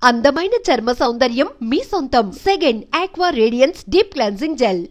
అందమైన చర్మ సౌందర్యం మీ సొంతం. Second aqua radiance deep cleansing gel.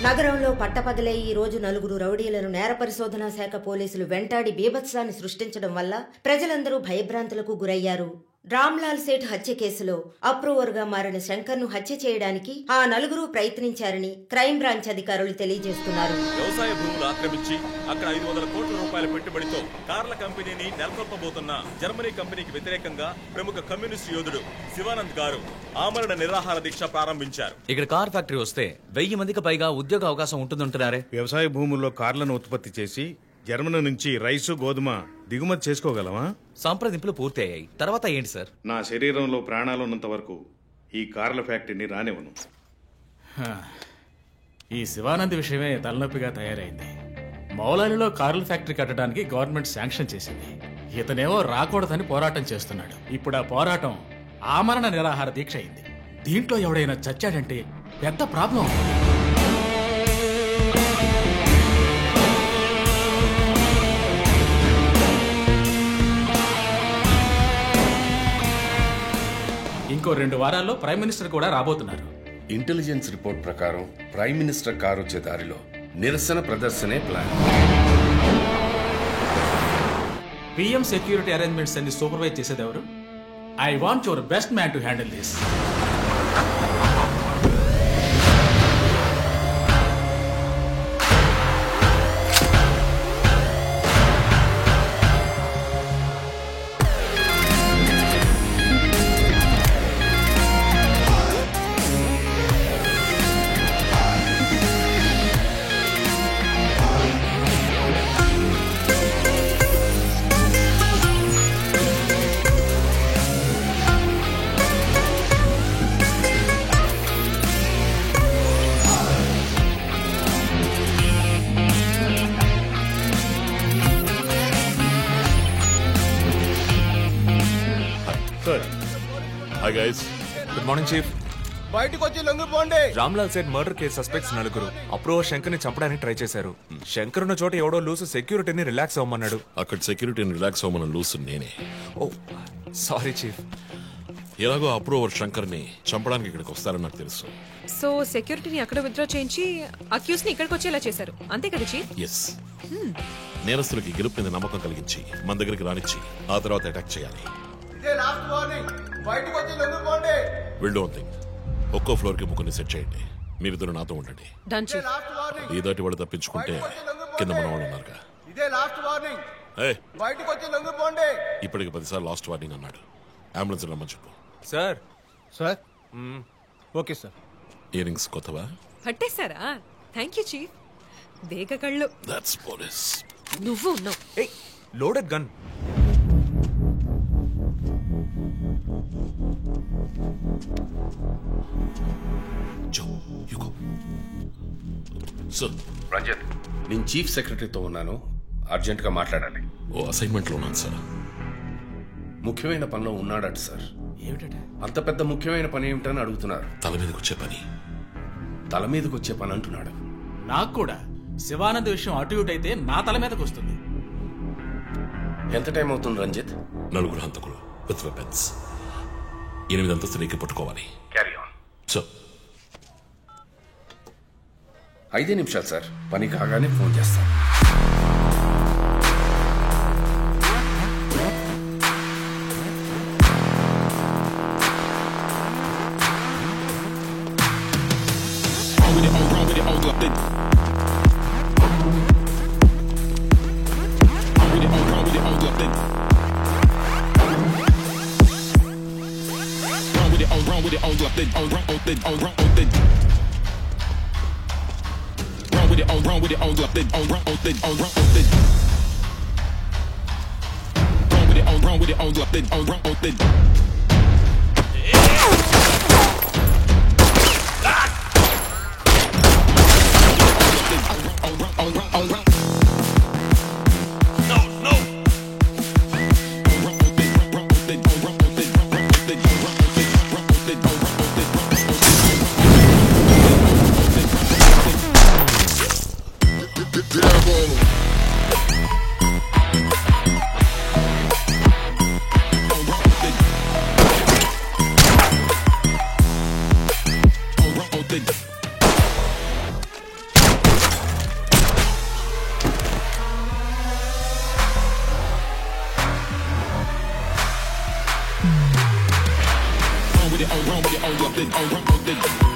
నగరంలో పట్టపగలే ఈ రోజు నలుగురు రౌడీలను నేర పరిశోధనా శాఖ పోలీసులు వెంటాడి బీభత్సాన్ని సృష్టించడం వల్ల ప్రజలందరూ భయభ్రాంతులకు గురయ్యారు. రామ్లాల్ సేఠ్ హత్య కేసులో అప్రూవర్ గా మారిన శంకర్ ను హత్య చేయడానికి ఆ నలుగురు ప్రయత్నించారని క్రైమ్ బ్రాంచ్ అధికారులు తెలియజేస్తున్నారు. వ్యవసాయ భూములు ఆక్రమించి అక్కడ 500 కోట్ల రూపాయల పెట్టుబడితో కార్ల కంపెనీని నెలకొల్పబోతున్న జర్మనీ కంపెనీకి వ్యతిరేకంగా ప్రముఖ కమ్యూనిస్ట్ యోధుడు శివానంద్ గారు ఆమరణ నిరాహార దీక్ష ప్రారంభించారు. ఇక్కడ కార్ ఫ్యాక్టరీ వస్తే 1000 మందికి పైగా ఉద్యోగ అవకాశం ఉంటుందంటున్నారే. వ్యవసాయ భూముల్లో కార్లను ఉత్పత్తి చేసి జర్మనీ నుంచి రైసు గోధుమ దిగుమతి చేసుకోగలమా? సంప్రదింపులు పూర్తయ్యాయి. తర్వాత ఏంటి సార్? నా శరీరంలో ప్రాణాలున్నంత వరకు ఈ కార్ల ఫ్యాక్టరీని రానివ్వను. ఈ శివానంద్ విషయమే తలనొప్పిగా తయారైంది. మౌలాలిలో కార్ల ఫ్యాక్టరీ కట్టడానికి గవర్నమెంట్ శాంక్షన్ చేసింది. ఇతనేమో రాకూడదని పోరాటం చేస్తున్నాడు. ఇప్పుడు ఆ పోరాటం ఆమరణ నిరాహార దీక్ష అయింది. దీంట్లో ఎవడైనా చచ్చాడంటే పెద్ద ప్రాబ్లం. ఇంకో 2 వారాల్లో ప్రైమ్ మినిస్టర్ కూడా రాబోతున్నారు. ఇంటెలిజెన్స్ రిపోర్ట్ ప్రకారం ప్రైమ్ మినిస్టర్ కారు వచ్చే దారిలో నిరసన ప్రదర్శనే ప్లాన్. పిఎం సెక్యూరిటీ అరేంజ్మెంట్స్ అన్ని సూపర్వైజ్ చేసేది ఎవరు? I want your best man to handle this. Hi guys. Good morning chief. బయటికి వచ్చి లొంగిపోండి. Ramlal Seth murder case suspects 4 approver Shankar ని చంపడానికి ట్రై చేశారు. శంకర్ ఉన్న చోట ఎవడో లూసు సెక్యూరిటీని రిలాక్స్ అవ్వమన్నాడు. అక్కడ సెక్యూరిటీని రిలాక్స్ అవ్వమని లూసు నేనే. ఓ సారీ చీఫ్. ఎలాగో అప్రూవర్ శంకర్ ని చంపడానికి ఇక్కడికి వస్తారని నాకు తెలుసు. సో సెక్యూరిటీని అక్కడ విత్డ్రా చేయించి అక్యూజ్ ని ఇక్కడికి వచ్చేలా చేశారు, అంతే కదా చీఫ్? ఎస్. నేరస్తులకి గెలుపు మీద నమ్మకం కలిగించి మన దగ్గరికి రానిచ్చి ఆ తర్వాత అటాక్ చేయాలి. Will don't think. ఒక్కో ఫ్లోర్ కి ముగ్గురిని సెట్ చేయండి. మీరిద్దరు నాతో ఉండండి. ఈ దాటి వాడు తప్పించుకుంటే కింద మన వాళ్ళు ఉన్నారుగా. ఇప్పటికి 10 సార్లు లాస్ట్ వార్నింగ్ అన్నాడు. అంబులెన్స్ రమ్మని చెప్పు. Sir. Sir okay sir. Ear rings కొత్తవా? పట్టేశారా? Thank you chief. దేగ కళ్ళు. That's police. నువ్వు ఉన్నావు. ఏయ్ లోడెడ్ గన్. రంజిత్, నేను చీఫ్ సెక్రటరీతో ఉన్నాను. అర్జెంట్ గా మాట్లాడాలి. ఓ అసైన్మెంట్ లో ఉన్నాను సార్. ముఖ్యమైన పనిలో ఉన్నాడట సార్. ఏమిటంటే? అంత పెద్ద ముఖ్యమైన పని ఏమిటని అడుగుతున్నారు. తల మీదకి వచ్చే పని. తల మీదకి వచ్చే పని అంటున్నాడు. నాకు కూడా శివానంద్ విషయం అటు ఇటు అయితే నా తల మీదకి వస్తుంది. ఎంత టైం అవుతుంది రంజిత్? 4 హంతకులు విత్ వెపన్స్. 8 అంతస్తులు ఎక్కి పట్టుకోవాలి. Carry on. సో 5 నిమిషాలు సార్. పని కాగానే ఫోన్ చేస్తాను. Run with it run with it, oh, run with it, oh, run with it, oh, run with it. Run with it, oh, run with it, oh, run with it, oh, run with it.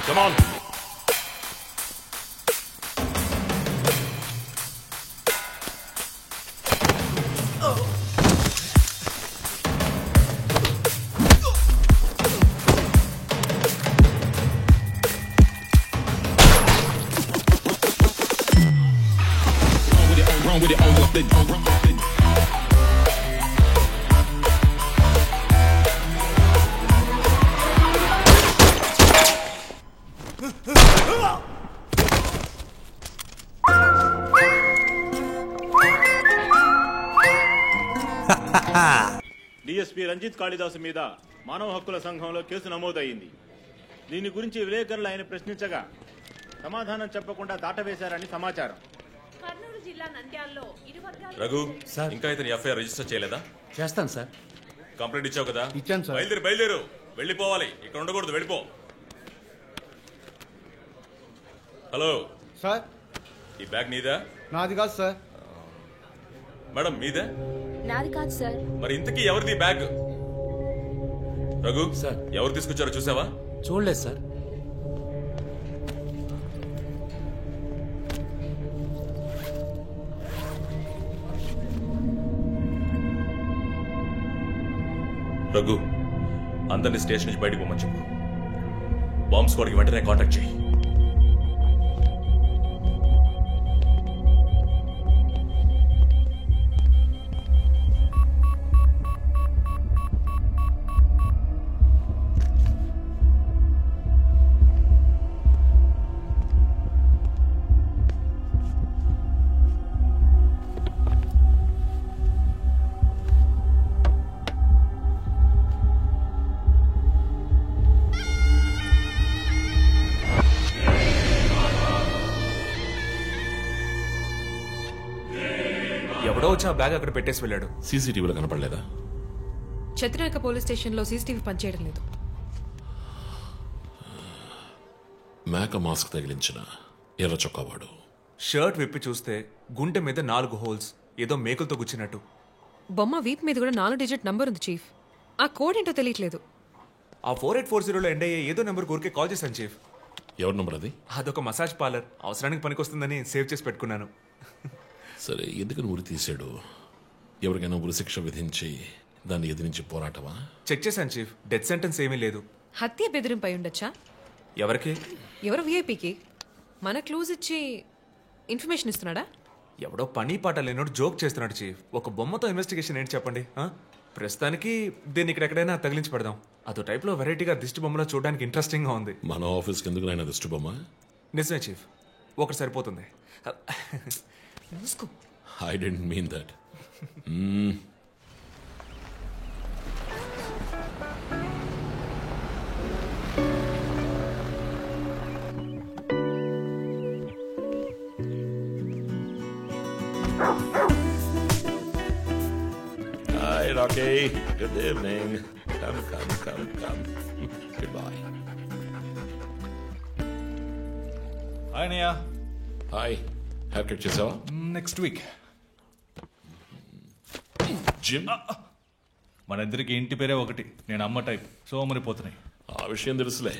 Come on. DSP Ranjith Kalidasu మీద మానవ హక్కుల సంఘంలో case నమోదయ్యింది. దీని గురించి విలేకరులు ఆయన ప్రశ్నించగా సమాధానం చెప్పకుండా దాటవేశారని సమాచారం. రఘు సార్, ఇంకా ఇతని ఎఫ్ఐఆర్ రిజిస్టర్ చేయలేదా? చేస్తాను సార్. కంప్లైంట్ ఇచ్చావు కదా? ఇచ్చాను సార్. బయలుదేరు, వెళ్ళిపోవాలి, ఇక్కడ ఉండకూడదు, వెళ్ళిపో. హలో సార్, ఈ బ్యాగ్ నీదా? నాది కాదు సార్. మేడం మీదే? నాది కాదు సార్. మరి ఇంతకీ ఎవరిది బ్యాగ్? రఘు సార్, ఎవరు తీసుకొచ్చారో చూసావా? చూడలేదు సార్. రఘు, అందరినీ స్టేషన్ నుంచి బయటకు పోమని చెప్పు. బాంబ్ స్క్వాడ్కి వెంటనే కాంటాక్ట్ చేయి. ఎవడో వచ్చి ఆ బ్యాగ్ అక్కడ పెట్టేసి వెళ్ళాడు. సీసీటీవీలో కనపడలేదా? చత్రనాక పోలీస్ స్టేషన్ లో సీసీటీవీ పనిచేయడం లేదు. మేక మాస్క్ తగిలించిన ఎర్ర చొక్కావాడు. షర్ట్ విప్పి చూస్తే గుంటె మీద 4 హోల్స్, ఏదో మేకులతో గుచ్చినట్టు. బొమ్మ వీప్ మీద కూడా 4 డిజిట్ నంబర్ ఉంది చీఫ్. ఆ కోడ్ ఏంటో తెలియట్లేదు. ఆ 4840లో ఎండ్ అయ్యే ఏదో నెంబర్ ఊరికే కాల్ చేశాను చీఫ్. ఎవరి నెంబర్ అది? అదొక మసాజ్ పార్లర్, అవసరానికి పనికొస్తుందని సేవ్ చేసి పెట్టుకున్నాను. సరే, ఎందుకని ఉరి తీశాడు? ఎవరికైనా ఉరి శిక్ష విధించి దాన్ని ఎదిరించి పోరాటమా? చెక్ చేశాను చీఫ్, డెత్ సెంటెన్స్ ఏమీ లేదు. హత్య బెదిరింపై ఉండొచ్చా? ఎవరికి? ఎవరు విఐపీకి మన క్లూజ్ ఇచ్చి ఇన్ఫర్మేషన్ ఇస్తున్నాడా? ఎవడో పని పాట లేనోడు జోక్ చేస్తున్నాడు చీఫ్. ఒక బొమ్మతో ఇన్వెస్టిగేషన్ ఏంటి చెప్పండి. ప్రస్తుతానికి దీన్ని ఇక్కడ ఎక్కడైనా తగిలించి పెడదాం. అదో టైప్లో వెరైటీగా దిష్టి బొమ్మలో చూడడానికి ఇంట్రెస్టింగ్ గా ఉంది. మన ఆఫీస్కి ఎందుకు నాయన దిష్టి బొమ్మ? నిజమే చీఫ్, ఒకటి సరిపోతుంది. I didn't mean that. Hi, Rocky. Good evening. Come. Goodbye. Hi, Nia. Hi. Hair cut చేసావా? Next week. జిమ్? మన ఇద్దరికి ఇంటి పేరే ఒకటి. నేను అమ్మ టైప్, సోమరిపోతున్నాయి. ఆ విషయం తెలుసులే.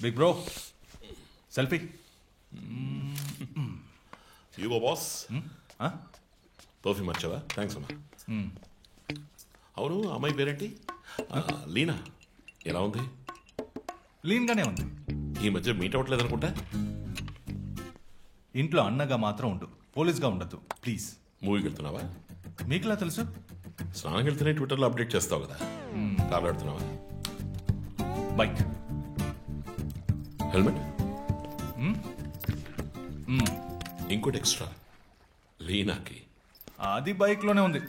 Big bro, selfie. ఇగో బాస్, పర్ఫ్యూమ్ వచ్చావా? థ్యాంక్స్ అమ్మా. అవును, అమ్మాయి పేరేంటి? లీనా. ఎలా ఉంది? లీన్గానే ఉంది. ఈ మధ్య మీట్ అవ్వట్లేదు అనుకుంటా. ఇంట్లో అన్నగా మాత్రం ఉండు, పోలీస్గా ఉండద్దు ప్లీజ్. మూవీకి వెళ్తున్నావా? మీకులా తెలుసు? స్నానం వెళ్తేనే ట్విట్టర్లో అప్డేట్ చేస్తావు కదా. కార్లో వెళ్తున్నావా? బైక్. హెల్మెట్. ఇంకోటి ఎక్స్ట్రా లీనాకి. అది బైక్లోనే ఉంది.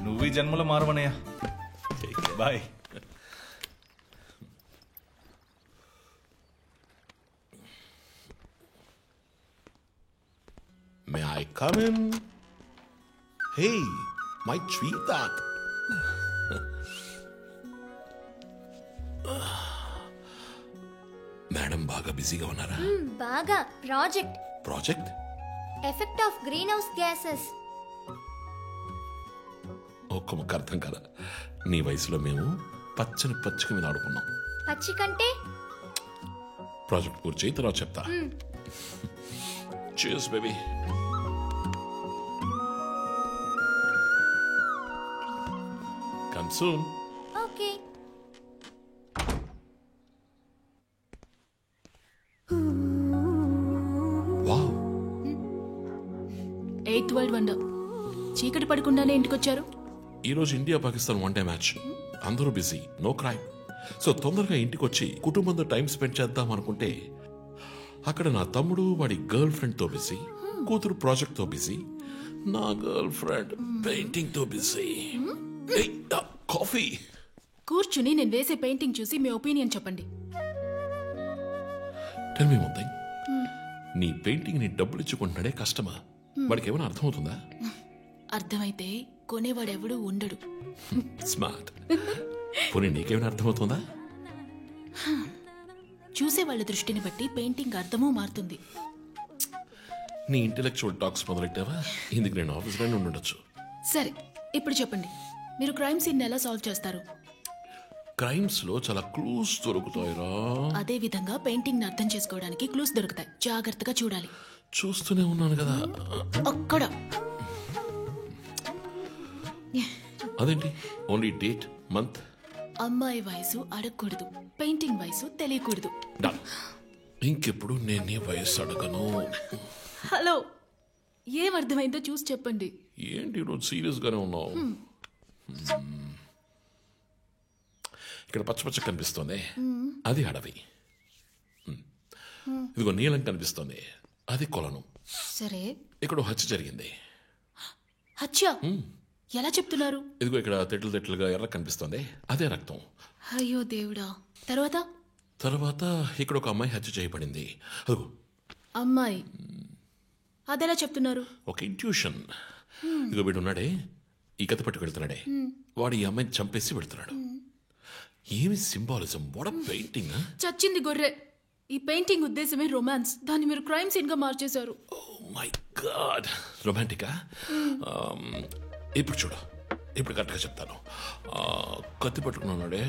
నువ్వు ఈ జన్మలో మారవనయ్యా. Bye. May I come in? Hey, my sweetheart. Madam బాగా బిజీగా ఉన్నారా? బాగా. Project effect of greenhouse gases. ఒక్క ముక్క అర్థం కదా. నీ వయసులో మేము పచ్చని పచ్చిక మీద ఆడుకున్నాం. పచ్చి కంటే ప్రాజెక్ట్ పూర్తి చేయి, తర్వాత చెప్తా. Cheers, baby. Come soon. Okay. Wow. 8th world wonder. చీకటి పడకుండానే ఇంటికొచ్చారు. ఈరోజు India Pakistan one day match. అందరూ బిజీ, నో క్రైమ్. సో తొందరగా ఇంటికి వచ్చి కుటుంబంతో టైం స్పెండ్ చేద్దాం అనుకుంటే అక్కడ నా తమ్ముడు వాడి గర్ల్ ఫ్రెండ్ తో బిజీ, కూతురు ప్రాజెక్ట్ తో బిజీ, నా గర్ల్ ఫ్రెండ్ పెయింటింగ్ తో బిజీ. కాఫీ. కూర్చుని నేను వేసే పెయింటింగ్ చూసి మీ ఒపీనియన్ చెప్పండి. Tell me one thing. నీ పెయింటింగ్ ని డబ్బులు ఇచ్చుకుంటున్నాడే కష్టమా? వాడికి ఏమైనా అర్థమవుతుందా? అర్థమైతే కొనేవాడెవడూ ఉండడు. స్మార్ట్. పోనీ నీకేమైనా అర్థమవుతుందా? చూసే వాళ్ళ దృష్టిని బట్టి పెయింటింగ్ అర్థమూ మారుతుంది. నీ ఇంటెలెక్చువల్ టాక్స్ మొదలెట్టావా? ఇందుకు నేను ఆఫీస్లోనే ఉండొచ్చు. సరే, ఇప్పుడు చెప్పండి, మీరు క్రైమ్ సీన్ ఎలా సాల్వ్ చేస్తారు? క్రైమ్స్ లో చాలా క్లూస్ దొరుకుతాయిరా. అదే విధంగా పెయింటింగ్ ని అర్థం చేసుకోవడానికి క్లూస్ దొరుకుతాయి. జాగ్రత్తగా చూడాలి. చూస్తూనే ఉన్నాను కదా. అక్కడ అదేంటి? Only date, month. అమ్మాయి వయసు అడగకూడదు, పెయింటింగ్ వయసు తెలియకూడదు. ఇంకెప్పుడు నేను నీ వయసు అడగను. హలో, ఏం అర్థమైందో చూసి చెప్పండి. ఏంటి ఈరోజు సీరియస్ గానే ఉన్నావు? ఇక్కడ పచ్చ పచ్చ కనిపిస్తోంది, అది అడవి. ఇదిగో నీలం కనిపిస్తోంది, అది కొలను. సరే, ఇక్కడ హత్య జరిగింది. హత్య ఎలా చెప్తున్నారు? ఇదిగో ఇక్కడ తెట్లు తెట్లుగా ఎర్ర కనిపిస్తోంది, అదే రక్తం. అయ్యో దేవుడా. తర్వాత ఇక్కడ ఒక అమ్మాయి హత్య చేయబడింది. అదిగో అమ్మాయి, అదెలా చెప్తున్నారు? ఒక ఇంట్యూషన్. ఇదిగో వీడు ఉన్నాడే, ఈ కథ పట్టుకు వెళ్తున్నాడే, వాడు ఈ అమ్మాయిని చంపేసి వెళ్తున్నాడు. ఏమి సింబాలిజం! What a painting! చచ్చింది గొర్రె. ఈ పెయింటింగ్ ఉద్దేశమే రొమాన్స్, దాన్ని మీరు క్రైమ్ సీన్ గా మార్చేశారు. మై గాడ్, రొమాంటికా? ఇప్పుడు చూడు, ఇప్పుడు కరెక్ట్గా చెప్తాను. కత్తి పట్టుకున్నాడే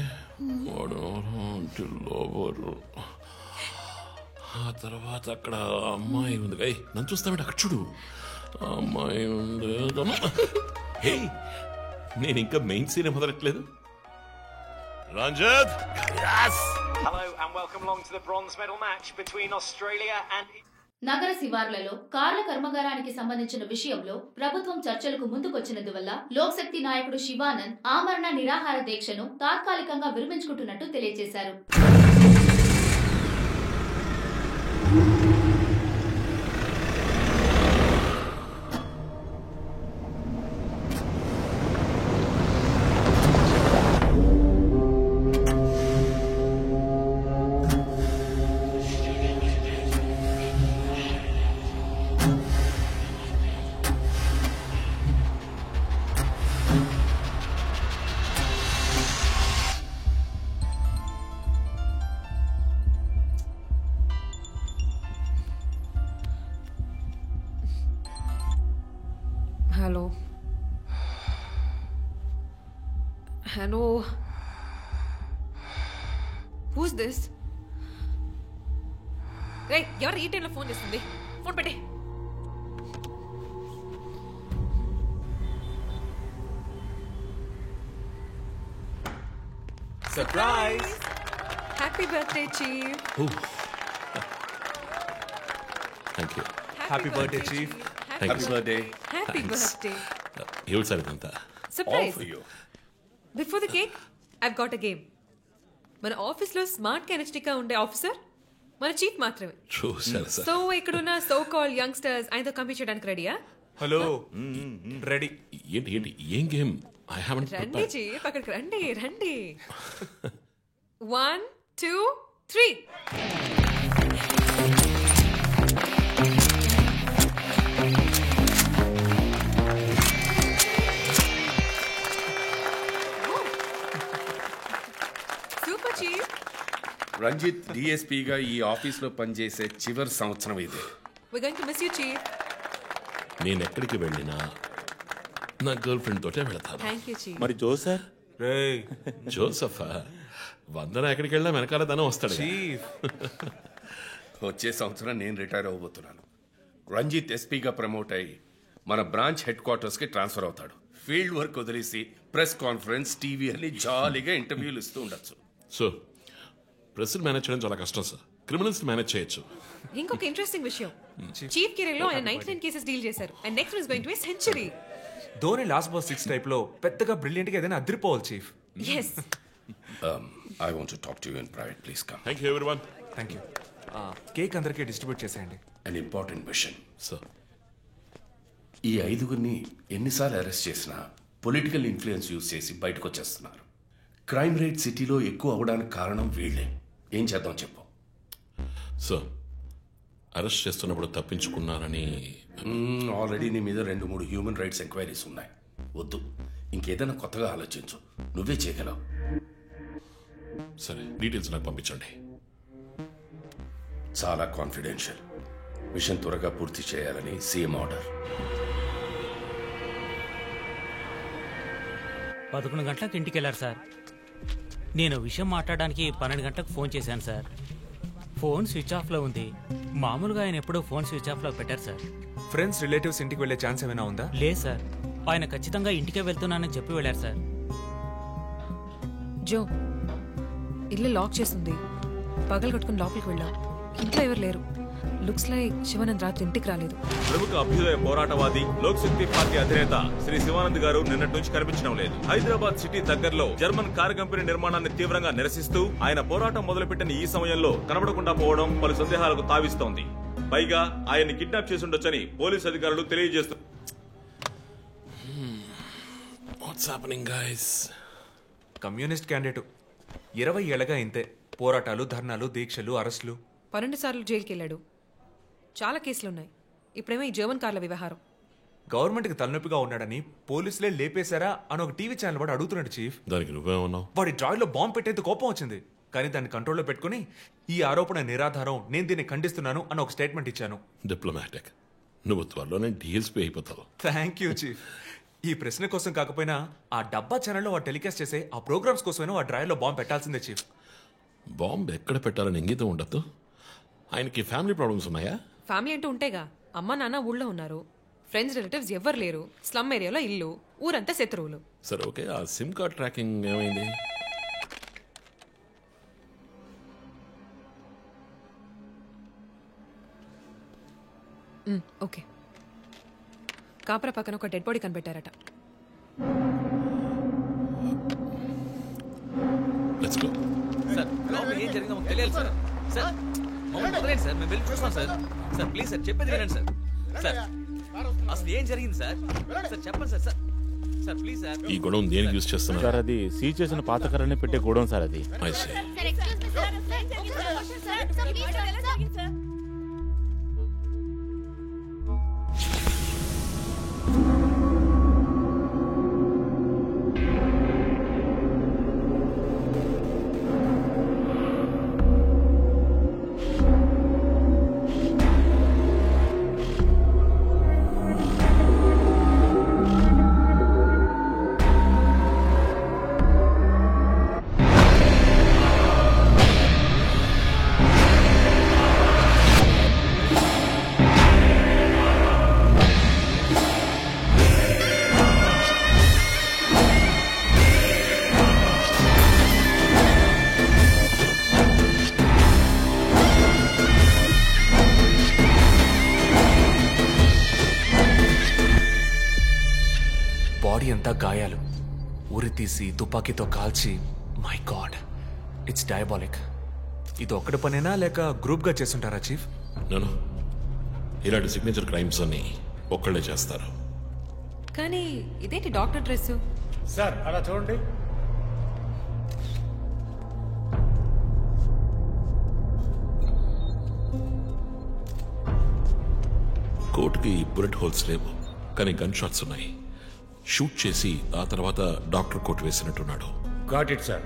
వాడు లోవరు. ఆ తర్వాత అక్కడ అమ్మాయి ఉంది. నన్ను చూస్తామంటే అక్కడ చూడు, అమ్మాయి ఉంది. హే, నేను ఇంకా మెయిన్ సీన్ మొదలట్లేదు. Ranjit, Hello and welcome along to the bronze medal match between Australia and నగర శివార్లలో కార్ల కర్మాగారానికి సంబంధించిన విషయంలో ప్రభుత్వం చర్చలకు ముందుకొచ్చినందువల్ల లోక్శక్తి నాయకుడు శివానంద్ ఆమరణ నిరాహార దీక్షను తాత్కాలికంగా విరమించుకుంటున్నట్టు తెలియజేశారు. Hello. Who's this? రే, ఎవరు ఈ టైంలో ఫోన్ చేస్తుంది? ఫోన్ పెట్టే. Surprise! Happy birthday chief. Happy birthday chief. Happy birthday. Happy birthday. ఏమిటి సార్ ఇదంతా? Surprise. Before the cake I've got a game. మన ఆఫీస్లో స్మార్ట్ ఎనర్జెటిక్గా ఉండే ఆఫీసర్ మన చీఫ్ మాత్రమే. చూసారు సార్. సో ఇక్కడున్న సో కాల్ యంగ్స్టర్స్ ఆయనతో కంపీట్ చేయడానికి రెడీయా? Hello, ready. ఏంటి ఏంటి ఏం గేమ్? ఐ హావెంట్ రండి చీఫ్, అక్కడికి రండి రండి. 1 2 3. Super chief. రంజిత్ డిఎస్పీగా ఈ ఆఫీస్లో పనిచేసే చివరి సంవత్సరం ఇది. We're going to miss you, chief. నేను ఎక్కడికి వెళ్ళినా నా గర్ల్ ఫ్రెండ్ తోటే వెళతాను. Thank you, chief. మరి జోసర్? జోసఫా? వందన ఎక్కడికి వెళ్ళినా వెనకాల తన వస్తాడు. చీఫ్, వచ్చే సంవత్సరం నేను రిటైర్ అవ్వబోతున్నాను. రంజిత్ ఎస్పీగా ప్రమోట్ అయ్యి మన బ్రాంచ్ హెడ్ క్వార్టర్స్కి ట్రాన్స్ఫర్ అవుతాడు. ఫీల్డ్ వర్క్ వదిలేసి ప్రెస్ కాన్ఫరెన్స్, టీవీ అని జాలీగా ఇంటర్వ్యూలు ఇస్తూ ఉండొచ్చు. సో ప్రెస్ మేనేజ్ చేయడం చాలా కష్టం సార్. క్రిమినల్స్ మేనేజ్ చేయొచ్చు. ఇంకొక ఇంట్రెస్టింగ్ విషయం, చీఫ్ కెరీర్లో ఆయన 99 కేసెస్ డీల్ చేశారు. And next is going to be century. Dhoni last boss 6 type లో పెద్దగా బ్రిలియంట్ గా ఏదైనా అదిరిపోవాలి chief. yes. I want to talk to you in private. Please come. Thank you everyone. Thank you. Cake అందరికీ distribute చేసేయండి. An important mission. Sir, ఈ 5గురిని ఎన్నిసార్లు arrest చేసినా political influence use చేసి బయటకు వచ్చేస్తున్నారు. క్రైమ్ రేట్ సిటీలో ఎక్కువ అవడానికి కారణం వీళ్ళే. ఏం చేద్దాం చెప్పు. సార్, అరెస్ట్ చేస్తున్నప్పుడు తప్పించుకున్నారని ఆల్రెడీ నీ మీద 2-3 హ్యూమన్ రైట్స్ ఎంక్వైరీస్ ఉన్నాయి. వద్దు, ఇంకేదైనా కొత్తగా ఆలోచించు. నువ్వే చేయగలవు. సరే, డీటెయిల్స్ నాకు పంపించండి. చాలా కాన్ఫిడెన్షియల్. మిషన్ త్వరగా పూర్తి చేయాలని సీఎం ఆర్డర్. 11 గంటలకు ఇంటికి వెళ్ళారు సార్. నేను విషయం మాట్లాడడానికి 12 గంటలకు ఫోన్ చేశాను సార్. ఫోన్ స్విచ్ ఆఫ్లో ఉంది. మామూలుగా ఆయన ఎప్పుడూ ఫోన్ స్విచ్ ఆఫ్లో పెట్టారు సార్. ఫ్రెండ్స్, రిలేటివ్స్ ఇంటికి వెళ్ళే ఛాన్స్ ఏమైనా ఉందా? లేదు సార్, ఆయన ఖచ్చితంగా ఇంటికే వెళ్తున్నానని చెప్పి వెళ్ళారు సార్. జో, ఇల్లు లాక్ చేస్తుంది. పగలు కట్టుకుని లోపలికి వెళ్ళాం. ఇంట్లో ఎవరు లేరు. లుక్స్ లైక్ శివానంద్ రాత్రి ఇంటికి రాలేదు. ప్రముఖ అభ్యుదయ పోరాటవాది లోక్ శక్తి పార్టీ అధినేత శ్రీ శివానంద్ గారు నిన్నటి నుంచి కనిపించడం లేదు. హైదరాబాద్ సిటీ దగ్గరలో జర్మన్ కార్ కంపెనీ నిర్మాణాన్ని తీవ్రంగా నిరసిస్తూ ఆయన పోరాటం మొదలుపెట్టిన ఈ సమయంలో కనబడకుండా పోవడం పలు సందేహాలకు తావిస్తోంది. పైగా ఆయన్ని కిడ్నాప్ చేసి ఉండొచ్చని పోలీసు అధికారులు తెలియజేస్తున్నారు. కమ్యూనిస్ట్ క్యాండిడేట్ 20 ఏళ్లగా ఇంతే. పోరాటాలు, ధర్నాలు, దీక్షలు, అరెస్టులు. 12 సార్లు జైలుకి వెళ్ళాడు. చాలా కేసులున్నాయి. ఇప్పుడేమో ఈ జర్మన్ కార్ల వ్యవహారం. గవర్నమెంట్కి తలనొప్పిగా ఉన్నాడని పోలీసులే లేపేశారా అని ఒక టీవీ ఛానల్ వాడు అడుగుతున్నాడు చీఫ్. దానికి నువ్వేమన్నావు? వాడి డ్రాయిలో బాంబు పెట్టేందుకు కోపం వచ్చింది. కానీ దాన్ని కంట్రోల్లో పెట్టుకుని ఈ ఆరోపణ నిరాధారం, నేను దీన్ని ఖండిస్తున్నాను అని ఒక స్టేట్మెంట్ ఇచ్చాను. డిప్లొమాటిక్. నువ్వు త్వరలోనే డీఎల్స్పీ అయిపోతావు. Thank you chief. ఈ ప్రశ్న కోసం కాకపోయినా ఆ డబ్బా ఛానల్లో వాడు టెలికాస్ట్ చేసే ఆ ప్రోగ్రామ్స్ కోసమైనా ఆ డ్రాయిలో బాంబు పెట్టాల్సిందే చీఫ్. బాంబు ఎక్కడ పెట్టాలని ఇంగితం ఉండద్దు. ఆయనకి ఫ్యామిలీ ప్రాబ్లమ్స్ ఉన్నాయా? ఫ్యామిలీ అంటూ ఉంటేగా. అమ్మ నాన్న ఊళ్ళో ఉన్నారు. ఫ్రెండ్స్, రిలేటివ్స్ ఎవ్వరు లేరు. స్లమ్ ఏరియాలో ఇల్లు, ఊరంతా శత్రువులు. సరే, ఓకే. ఆ సిమ్ కార్డ్ ట్రాకింగ్ ఏమైంది? ఓకే. కాపరా పక్కన ఒక డెడ్ బాడీ కనిపెట్టారట. Let's go. సార్, లోపల ఏం జరిగిందో మాకు తెలియాలి సార్. సార్, మమ్మల్ని వదిలేండి సార్, మేము వెళ్ళి చూస్తాం సార్. సార్ ప్లీజ్ సార్, చెప్పేది వినండి సార్. సార్, అసలు ఏం జరిగింది సార్? సార్ చెప్పండి sir. Sir sir please sir. ఈ గొడవ దేనికి యూజ్ చేస్తున్నారు సార్? అది సీజ్ చేసిన పాత కర్రని పెట్టే గొడవ సార్. అది I see. బాడీ అంతా గాయాలు, ఉరి తీసి తుపాకీతో కాల్చి. My God, it's diabolic. ఇది ఒక్కడి పనేనా లేక గ్రూప్ గా చేస్తుంటారా చీఫ్? నేను ఇలాంటి సిగ్నేచర్ క్రైమ్స్ అన్ని ఒక్కళ్ళే చేస్తారు. కానీ ఇదేంటి డాక్టర్ డ్రెస్? సార్ అలా చూడండి. కోట్కి బుల్లెట్ హోల్స్ లేవు, కానీ గన్ షాట్స్ ఉన్నాయి. షూట్ చేసి ఆ తర్వాత డాక్టర్ కోట్ వేసినట్టున్నాడు. Got it sir.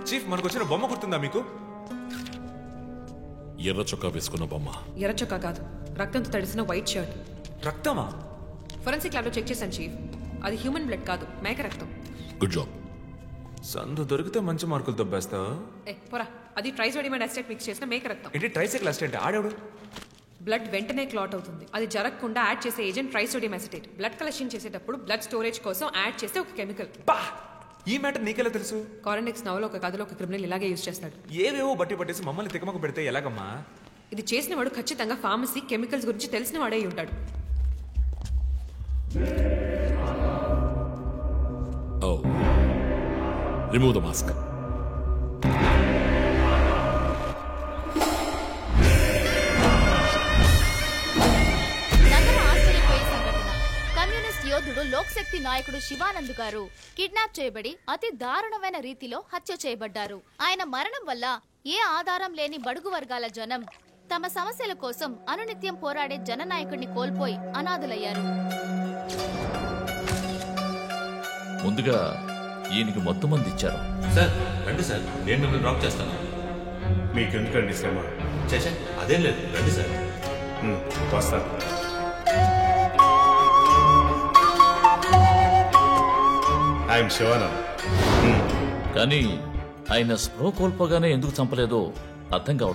చీఫ్, మనకు వచ్చిన బొమ్మ గుర్తుందా మీకు? ఎర్ర చొక్కా వేసుకున్న బొమ్మ. ఎర్ర చొక్కా కాదు, రక్తంతో తడిసిన వైట్ షర్ట్. రక్తమా? ఫోరెన్సిక్ ల్యాబ్ లో చెక్ చేశాను చీఫ్, అది హ్యూమన్ బ్లడ్ కాదు, మేక రక్తం. Good job. సందు దొరికితే మంచి మార్కులు దొబ్బేస్తావు. పోరా, అది ట్రైసోడియం అసిటేట్ మిక్స్ చేసిన మేక రక్తం. ఏంటి ట్రైసైకిల్ అసిటేట్? ఆడేవాడు? బ్లడ్ వెంటనే క్లాట్ అవుతుంది. అది జరగకుండా యాడ్ చేసే agent trisodium acetate. Blood collection చేసేటప్పుడు బ్లడ్ స్టోరేజ్ కోసం యాడ్ చేసే ఒక కెమికల్. ఈ మ్యాటర్ నీకెలా తెలుసు? కారెండెక్స్ నవలో ఒక కథలో ఒక క్రిమినల్ ఇలాగే యూజ్ చేస్తాడు. ఏవేవో బట్టి పట్టేసి మమ్మల్ని తికమక పెడితే ఎలాగమ్మా? ఇది చేసిన వాడు ఖచ్చితంగా ఫార్మసీ కెమికల్స్ గురించి తెలిసిన వాడే ఉంటాడు. Oh. Remove the mask. Communist యోధుడు లోక్శక్తి నాయకుడు శివానంద్ గారు కిడ్నాప్ చేయబడి అతి దారుణమైన రీతిలో హత్య చేయబడ్డారు. ఆయన మరణం వల్ల ఏ ఆధారం లేని బడుగు వర్గాల జనం తమ సమస్యల కోసం అనునిత్యం పోరాడే జననాయకుడిని కోల్పోయి అనాథులయ్యారు. ముందుగా ఈయనకి మొత్తం మంది ఇచ్చారు. సార్ రండి సార్, నేను మిమ్మల్ని డ్రాప్ చేస్తాను. మీకెందుకండి శ్రమ? చేసా అదేం లేదు, రండి సార్. వస్తాను. ఐఎమ్ శివానంద్. కానీ ఆయన స్పృహ కోల్పోగానే ఎందుకు చంపలేదో అర్థం కావట్లేదు.